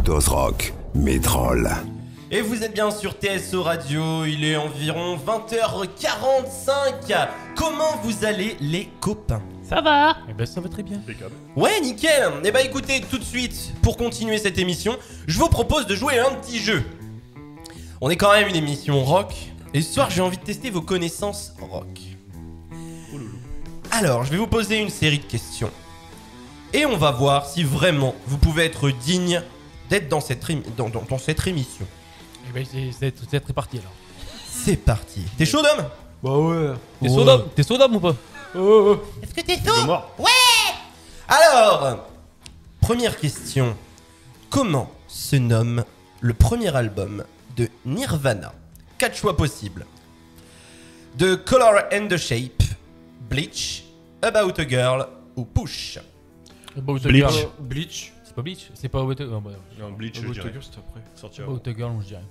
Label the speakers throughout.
Speaker 1: dose rock, Métrol.
Speaker 2: Et vous êtes bien sur TSO Radio, il est environ 20h45. Comment vous allez les copains?
Speaker 3: Ça va?
Speaker 4: Eh ben ça va très bien.
Speaker 2: Ouais, nickel. Et bah écoutez, tout de suite, pour continuer cette émission, je vous propose de jouer à un petit jeu. On est quand même une émission rock, et ce soir j'ai envie de tester vos connaissances rock. Alors, je vais vous poser une série de questions. Et on va voir si vraiment vous pouvez être digne d'être dans cette émission.
Speaker 4: Eh ben c'est très parti alors.
Speaker 2: C'est parti. T'es chaud, Dom?
Speaker 5: Bah ouais.
Speaker 4: T'es Sodom ou pas?
Speaker 2: Est-ce que t'es chaud? Ouais. Alors, première question. Comment se nomme le premier album de Nirvana? 4 choix possibles. The Color and the Shape, Bleach, About a Girl ou Push.
Speaker 4: Bleach.
Speaker 5: Bleach.
Speaker 4: C'est pas Bleach? C'est pas About a Girl.
Speaker 6: Non, Bleach, je dirais.
Speaker 5: c'est après.
Speaker 6: Sorti avant.
Speaker 4: About a Girl, je dirais.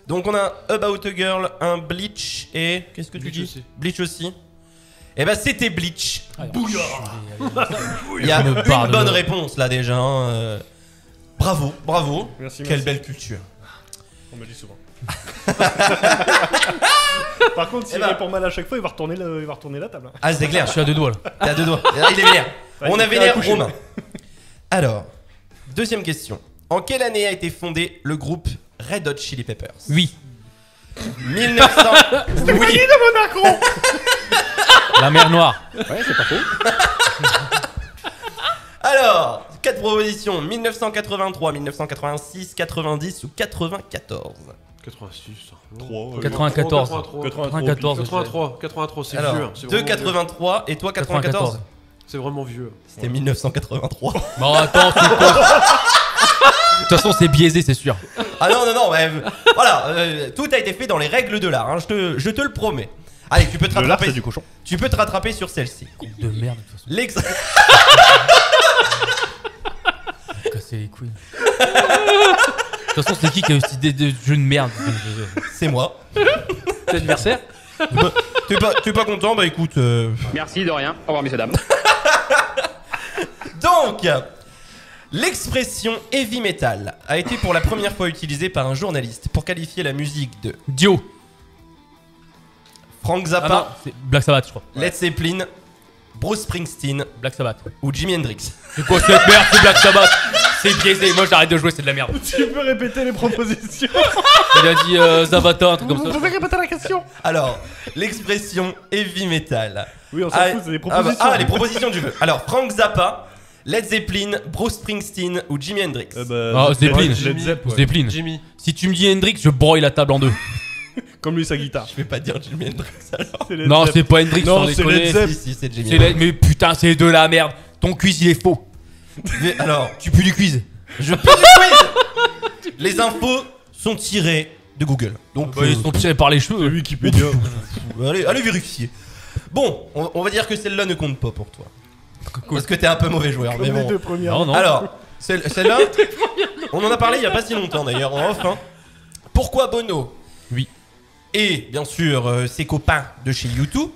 Speaker 2: Donc on a About a Girl, un Bleach et... Qu'est-ce que tu
Speaker 5: Bleach
Speaker 2: dis
Speaker 5: aussi.
Speaker 2: Bleach aussi. Et bah c'était Bleach. Il y a
Speaker 4: Je me
Speaker 2: une
Speaker 4: barre de
Speaker 2: bonne
Speaker 4: là.
Speaker 2: réponse là déjà. Bravo, bravo.
Speaker 6: Merci,
Speaker 2: Quelle
Speaker 6: merci.
Speaker 2: belle culture.
Speaker 6: On me le dit souvent. Par contre, s'il
Speaker 2: Eh ben-
Speaker 6: répond mal à chaque fois, il va retourner la table. hein.
Speaker 2: Ah c'est clair.
Speaker 4: Je suis à 2 doigts là.
Speaker 2: T'es à 2 doigts. Là, il est vénère.
Speaker 6: Ouais,
Speaker 2: On
Speaker 6: il
Speaker 2: a
Speaker 6: fait
Speaker 2: vénère
Speaker 6: accoucher.
Speaker 2: Romain. Alors, deuxième question. En quelle année a été fondé le groupe Red Hot Chili Peppers?
Speaker 4: Oui.
Speaker 2: 1900. Oui.
Speaker 4: La mer Noire.
Speaker 6: Ouais, c'est pas faux.
Speaker 2: Alors, 4 propositions. 1983, 1986, 90 ou 94.
Speaker 5: 86.
Speaker 6: 3.
Speaker 4: 94.
Speaker 6: 94.
Speaker 5: 83, c'est vieux.
Speaker 2: Alors,
Speaker 5: C'est
Speaker 2: 2,
Speaker 5: vraiment vieux.
Speaker 2: 83 et toi 94.
Speaker 5: C'est vraiment vieux.
Speaker 2: C'était 1983.
Speaker 4: Bon attends, c'est pas... De toute façon c'est biaisé c'est sûr.
Speaker 2: Ah non, non, non, ouais, voilà, tout a été fait dans les règles de l'art, hein, je te le promets. Allez, tu peux te
Speaker 6: Le lard,
Speaker 2: rattraper.
Speaker 6: c'est du cochon.
Speaker 2: Tu peux te rattraper sur celle-ci.
Speaker 4: Groupe de merde de toute façon. Casser les couilles. De toute façon c'est qui a eu cette idée de jeu de merde?
Speaker 2: C'est moi.
Speaker 5: C'est anniversaire?
Speaker 2: T'es pas content? Bah écoute.
Speaker 3: Merci de rien. Au revoir, messieurs, dames.
Speaker 2: Donc, l'expression heavy metal a été pour la première fois utilisée par un journaliste pour qualifier la musique de
Speaker 4: Dio.
Speaker 2: Frank
Speaker 4: Ah non,
Speaker 2: Zappa,
Speaker 4: c'est Black Sabbath je crois.
Speaker 2: Led Zeppelin, Bruce Springsteen
Speaker 4: Black Sabbath.
Speaker 2: ou Jimi Hendrix.
Speaker 4: C'est quoi cette merde? C'est Black Sabbath. C'est biaisé, moi j'arrête de jouer, c'est de la merde.
Speaker 6: Tu peux répéter les propositions?
Speaker 4: Il a dit Zavata, un truc comme ça.
Speaker 6: pouvez répéter la question?
Speaker 2: Alors, l'expression heavy metal.
Speaker 6: Oui, on s'en fout, c'est des propositions.
Speaker 2: Les propositions du jeu. Alors, Frank Zappa, Led Zeppelin, Bruce Springsteen ou Jimi Hendrix.
Speaker 4: Ah, Zeppelin.
Speaker 6: Led Zepp, ouais.
Speaker 4: Zeppelin.
Speaker 5: Jimmy.
Speaker 4: Si tu me dis Hendrix, je broye la table en deux.
Speaker 6: Comme lui, sa guitare.
Speaker 2: Je vais pas dire Jimi Hendrix alors.
Speaker 6: C'est Led
Speaker 4: Non,
Speaker 6: Zepp.
Speaker 4: c'est pas Hendrix,
Speaker 6: Non,
Speaker 4: sans
Speaker 6: c'est
Speaker 4: déconner.
Speaker 6: Led Zepp.
Speaker 2: Si, c'est Jimi
Speaker 4: C'est
Speaker 2: Hendrix.
Speaker 4: mais putain, c'est de la merde. Ton quiz, il est faux.
Speaker 2: Alors,
Speaker 4: Tu pues du quiz.
Speaker 2: je peux du quiz. Les infos sont tirées de Google. Donc,
Speaker 4: Ils sont tirés par les cheveux.
Speaker 6: Wikipédia.
Speaker 2: allez vérifier. Bon, on va dire que celle-là ne compte pas pour toi. Parce que t'es un peu mauvais joueur. Mais
Speaker 6: Comme les
Speaker 2: bon.
Speaker 6: deux premières.
Speaker 4: Non, non.
Speaker 2: Alors, celle-là, on en a parlé il y a pas si longtemps d'ailleurs en off. Hein. Pourquoi Bono
Speaker 4: Oui.
Speaker 2: et bien sûr ses copains de chez U2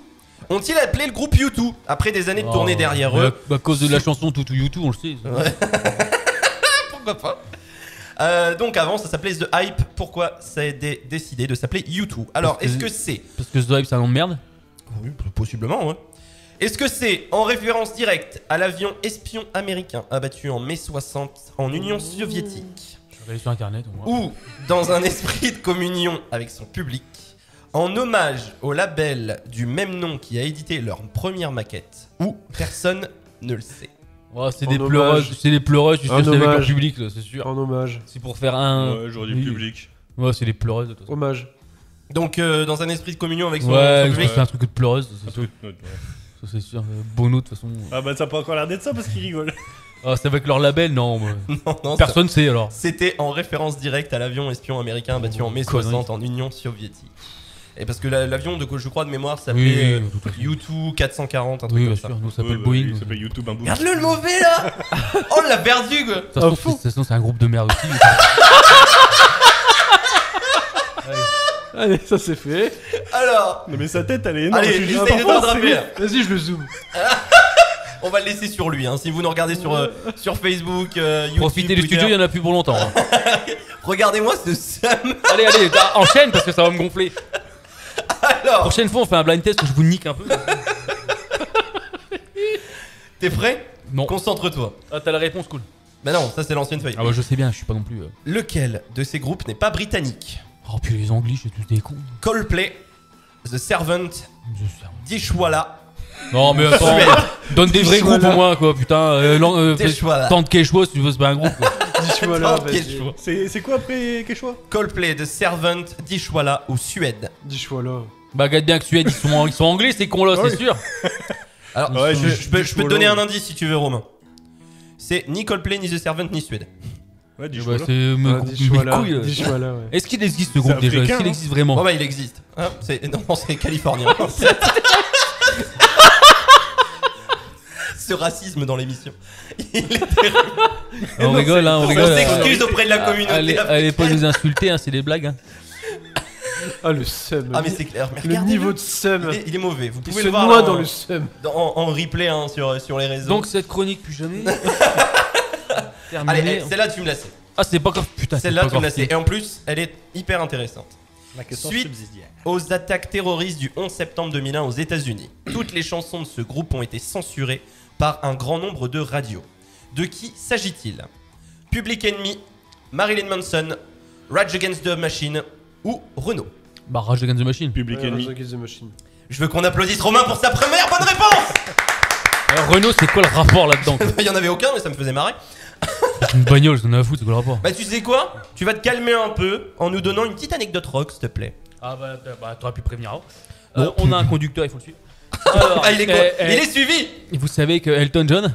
Speaker 2: ont-ils appelé le groupe U2 après des années de tournée derrière eux?
Speaker 4: À cause de la chanson Toutou YouTube, on le sait.
Speaker 2: Pourquoi pas? Donc avant ça s'appelait The Hype. Pourquoi ça a décidé de s'appeler U2? Alors
Speaker 4: Parce que-
Speaker 2: est-ce que c'est...
Speaker 4: Parce que The Hype, c'est un nom de merde.
Speaker 2: Oui, possiblement, ouais. Est-ce que c'est en référence directe à l'avion espion américain abattu en mai 60 en Union soviétique?
Speaker 4: Je vais aller sur internet. on voit.
Speaker 2: Ou dans un esprit de communion avec son public, en hommage au label du même nom qui a édité leur première maquette, ou personne ne le sait.
Speaker 4: Ouais, c'est
Speaker 5: En
Speaker 4: des
Speaker 5: hommage.
Speaker 4: pleureuses, c'est des pleureuses, je suis
Speaker 5: Un
Speaker 4: sûr que c'est avec leur
Speaker 5: hommage.
Speaker 4: public, là, c'est sûr.
Speaker 5: En hommage.
Speaker 4: C'est pour faire un.
Speaker 6: Ouais, j'aurais dit
Speaker 4: Oui.
Speaker 6: public.
Speaker 4: Ouais, c'est des pleureuses de toute façon.
Speaker 5: Hommage.
Speaker 2: Donc dans un esprit de communion avec son
Speaker 4: Ouais, je
Speaker 2: public.
Speaker 4: fais un truc de pleureuse,
Speaker 6: Un
Speaker 4: c'est sûr.
Speaker 6: truc neutre, ouais.
Speaker 4: Ça, c'est sûr. Bono, de toute façon.
Speaker 6: Ah bah ça a pas encore l'air d'être ça parce qu'il rigole.
Speaker 4: Ah, c'est avec leur label, non. moi.
Speaker 2: Non,
Speaker 4: Personne sait alors.
Speaker 2: c'était en référence directe à l'avion espion américain abattu en mai
Speaker 4: Connerie.
Speaker 2: 60 en Union soviétique. Et parce que l'avion, je crois de mémoire, s'appelait
Speaker 4: Oui, tout à fait.
Speaker 2: U2 440, un truc
Speaker 4: Oui,
Speaker 2: comme
Speaker 4: bien
Speaker 2: ça.
Speaker 4: sûr, nous ça s'appelle
Speaker 6: Ouais,
Speaker 4: Boeing.
Speaker 6: Il s'appelle YouTube un bout.
Speaker 2: Regarde-le le mauvais là. Oh, on l'a perdu quoi.
Speaker 4: De toute façon, c'est un groupe de merde aussi.
Speaker 5: Allez, ça c'est fait.
Speaker 2: Alors,
Speaker 6: Non mais sa tête elle est énorme.
Speaker 2: allez,
Speaker 6: je suis juste
Speaker 2: j'essaye de
Speaker 6: enfant,
Speaker 2: t'attraper là.
Speaker 5: Vas-y, je le zoome.
Speaker 2: On va le laisser sur lui. Hein. Si vous nous regardez sur Facebook, YouTube,
Speaker 4: Profitez du studio, il y en a plus pour longtemps. Hein.
Speaker 2: Regardez-moi ce Sam.
Speaker 4: Allez, enchaîne parce que ça va me gonfler.
Speaker 2: Alors,
Speaker 4: Prochaine fois, on fait un blind test où je vous nique un peu.
Speaker 2: t'es prêt?
Speaker 4: Non.
Speaker 2: Concentre-toi.
Speaker 4: Ah, t'as la réponse, cool.
Speaker 2: Bah non, ça c'est l'ancienne feuille.
Speaker 4: Ah bah je sais bien, je suis pas non plus.
Speaker 2: Lequel de ces groupes n'est pas britannique?
Speaker 4: Oh puis les Anglais, c'est tous des cons.
Speaker 2: Coldplay, The Servant, Dishwalla.
Speaker 4: Non mais attends, donne des vrais groupes au moins quoi, putain.
Speaker 2: Dishwalla.
Speaker 4: Tente Quechua si tu veux, c'est pas un groupe quoi.
Speaker 5: Dishwalla,
Speaker 2: Attends,
Speaker 5: vas-y.
Speaker 2: Quechua.
Speaker 6: C'est quoi après Quechua?
Speaker 2: Coldplay, The Servant, Dishwalla ou Suède?
Speaker 5: Dishwalla.
Speaker 4: Bah regarde bien que Suède, ils sont anglais ces cons là, c'est sûr.
Speaker 2: Alors,
Speaker 6: Ouais,
Speaker 2: je peux te
Speaker 5: Dishwalla.
Speaker 2: donner un indice si tu veux, Romain. C'est ni Coldplay, ni The Servant, ni Suède.
Speaker 6: Ouais,
Speaker 4: Bah,
Speaker 6: Dishwalla.
Speaker 4: c'est mes
Speaker 5: Dishwalla.
Speaker 4: couilles. Là.
Speaker 5: Dishwalla, ouais.
Speaker 4: Est-ce qu'il existe ce groupe
Speaker 6: C'est
Speaker 4: déjà? Est-ce
Speaker 6: africain,
Speaker 4: qu'il
Speaker 6: hein.
Speaker 4: existe vraiment?
Speaker 2: Bon bah il existe. Hein, non, c'est californien. Ce racisme dans l'émission. Il est terrible.
Speaker 4: On rigole hein, on
Speaker 2: On
Speaker 4: rigole.
Speaker 2: s'excuse auprès de la communauté.
Speaker 4: Allez pas nous insulter, hein, c'est des blagues. Hein.
Speaker 5: Ah, le seum.
Speaker 2: Ah mais c'est clair. Mais
Speaker 5: Le
Speaker 2: regardez-le.
Speaker 5: niveau de seum.
Speaker 2: Il est mauvais. Vous
Speaker 5: Il
Speaker 2: pouvez
Speaker 5: se
Speaker 2: le voir
Speaker 5: noie
Speaker 2: là,
Speaker 5: dans le seum.
Speaker 2: en replay hein, sur les réseaux.
Speaker 4: Donc cette chronique plus jamais.
Speaker 2: allez,
Speaker 4: Terminée.
Speaker 2: celle-là tu me la sais.
Speaker 4: Ah c'est pas encore putain. c'est
Speaker 2: Celle-là
Speaker 4: pas
Speaker 2: tu me la
Speaker 4: encore
Speaker 2: sais.
Speaker 4: fini.
Speaker 2: Et en plus, elle est hyper intéressante.
Speaker 6: La question
Speaker 2: Suite
Speaker 6: subsidiaire.
Speaker 2: aux attaques terroristes du 11 septembre 2001 aux États-Unis, toutes les chansons de ce groupe ont été censurées par un grand nombre de radios. De qui s'agit-il? Public Enemy, Marilyn Manson, Rage Against the Machine ou Renault?
Speaker 4: Bah Rage Against the Machine.
Speaker 6: Public
Speaker 5: Ouais,
Speaker 6: Enemy.
Speaker 5: Rage Against the Machine.
Speaker 2: Je veux qu'on applaudisse Romain pour sa première bonne réponse.
Speaker 4: Renault c'est quoi le rapport là-dedans quoi?
Speaker 2: Il y en avait aucun mais ça me faisait marrer.
Speaker 4: Une bagnole, j'en ai à foutre, c'est quoi le rapport?
Speaker 2: Bah tu sais quoi? Tu vas te calmer un peu en nous donnant une petite anecdote rock s'il te plaît.
Speaker 4: Ah bah t'aurais pu prévenir avant. On a un conducteur, il faut le suivre. Alors,
Speaker 2: Ah il est quoi? Il est suivi.
Speaker 4: Vous savez que Elton John,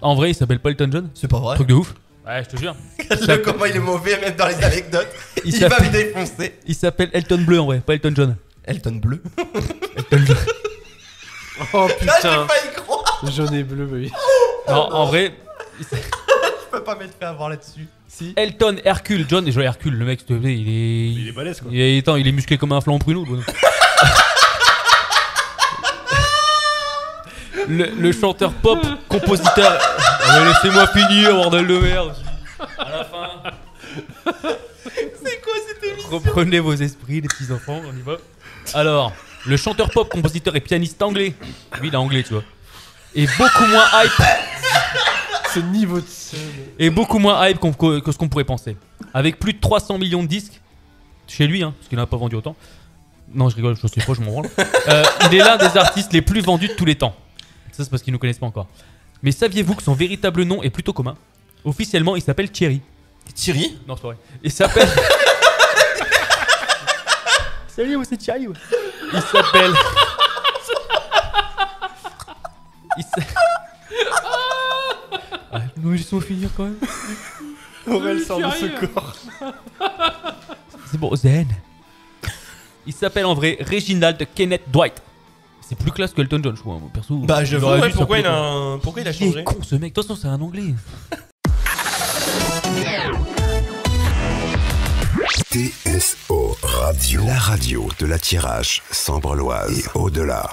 Speaker 4: en vrai il s'appelle pas Elton John?
Speaker 2: C'est pas vrai.
Speaker 4: Truc de ouf. Ouais je te jure.
Speaker 2: Regarde comment il est mauvais même dans les anecdotes.
Speaker 4: Il
Speaker 2: Il va
Speaker 4: s'appelle-
Speaker 2: me défoncer.
Speaker 4: Il s'appelle Elton Bleu en vrai, pas Elton John.
Speaker 2: Elton bleu.
Speaker 4: Elton Bleu.
Speaker 5: Oh
Speaker 2: Là j'ai
Speaker 5: putain.
Speaker 2: pas y croire.
Speaker 5: J'en ai bleu, oui.
Speaker 4: Non en vrai,
Speaker 2: Je peux pas m'être fait avoir là-dessus. Si.
Speaker 4: Elton Hercule John, et je vois Hercule, le mec s'il te plaît,
Speaker 6: Il est balèze quoi.
Speaker 4: il est musclé comme un flan pruneau. Le chanteur pop, compositeur. Ah, mais laissez-moi finir, bordel de merde. À la fin.
Speaker 2: C'est quoi cette émission?
Speaker 4: Reprenez vos esprits, les petits enfants, on y va. Alors, le chanteur pop, compositeur et pianiste anglais. Lui, il est anglais, tu vois. Et beaucoup moins hype.
Speaker 5: Ce niveau de seum.
Speaker 4: Et beaucoup moins hype que ce qu'on pourrait penser. Avec plus de 300 millions de disques chez lui, hein, parce qu'il n'en a pas vendu autant. Non, je rigole, je sais pas, je m'en branle. Il est l'un des artistes les plus vendus de tous les temps. Ça, c'est parce qu'ils ne nous connaissent pas encore. Mais saviez-vous que son véritable nom est plutôt commun? Officiellement, il s'appelle Thierry.
Speaker 2: Thierry?
Speaker 4: Non, c'est pas vrai. Il s'appelle. Salut, c'est Thierry. Il s'appelle. Ah, nous laissons finir quand même.
Speaker 5: Aurel sort de ce corps.
Speaker 4: C'est bon, Zen. Il s'appelle en vrai Reginald Kenneth Dwight. C'est plus classe que Elton John, je crois, moi, perso.
Speaker 2: Bah je
Speaker 4: J'aurais
Speaker 2: vois
Speaker 4: dû
Speaker 2: pourquoi il
Speaker 4: s'appeler
Speaker 2: a pourquoi il a
Speaker 4: comme- Il
Speaker 2: changé.
Speaker 4: est con ce mec, de toute façon c'est un anglais.
Speaker 1: TSO Radio, la radio de la Tirage, Sambre-Loise et au-delà.